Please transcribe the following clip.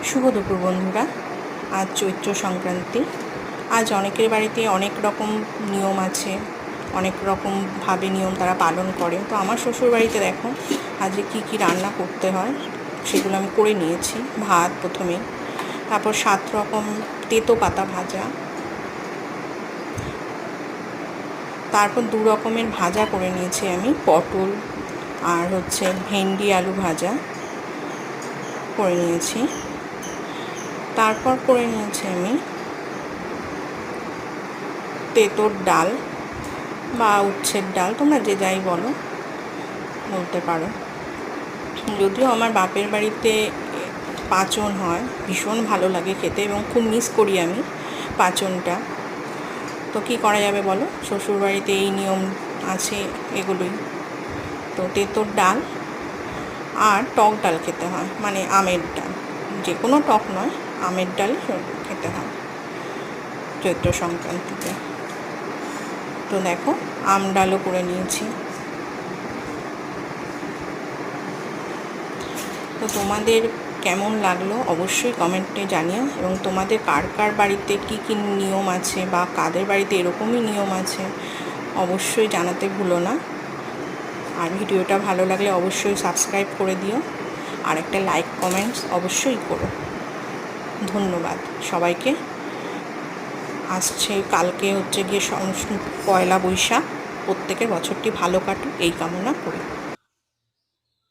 শুভ দুপুর বন্ধুরা। আজ চৈত্র সংক্রান্তি। আজ অনেকের বাড়িতে অনেক রকম নিয়ম আছে, অনেক রকমভাবে নিয়ম তারা পালন করে। তো আমার শ্বশুর বাড়িতে দেখো আজকে কী কী রান্না করতে হয় সেগুলো আমি করে নিয়েছি। ভাত প্রথমে, তারপর 7 রকম তেতো পাতা ভাজা, তারপর 2 রকমের ভাজা করে নিয়েছি আমি, পটল আর ভেন্ডি আলু ভাজা করে নিয়েছি। তারপর করে নিয়েছি আমি তেঁতোর ডাল বা উচ্ছের ডাল, তোমরা যে যাই বলতে পারো। যদিও আমার বাপের বাড়িতে পাঁচন হয়, ভীষণ ভালো লাগে খেতে এবং খুব মিস করি আমি পাঁচনটা। তো কী করা যাবে বলো, শ্বশুর বাড়িতে এই নিয়ম আছে, এগুলোই। তো তেঁতোর ডাল আর টক ডাল খেতে হয়, মানে আমের ডাল, যে কোনো টক নয়, আমের ডাল খেতে হয় চৈত্র সংক্রান্তিতে। তো দেখো আম ডালও করে নিয়েছি। তো তোমাদের কেমন লাগলো অবশ্যই কমেন্টে জানিও, এবং তোমাদের কার কার বাড়িতে কী কী নিয়ম আছে বা কাদের বাড়িতে এরকমই নিয়ম আছে অবশ্যই জানাতে ভুলো না। আর ভিডিওটা ভালো লাগলে অবশ্যই সাবস্ক্রাইব করে দিও, আর একটা লাইক কমেন্টস অবশ্যই করো। ধন্যবাদ সবাইকে। কালকে গিয়ে পয়লা বৈশাখ। প্রত্যেকের বছরটি ভালো কাটুক এই কামনা করি।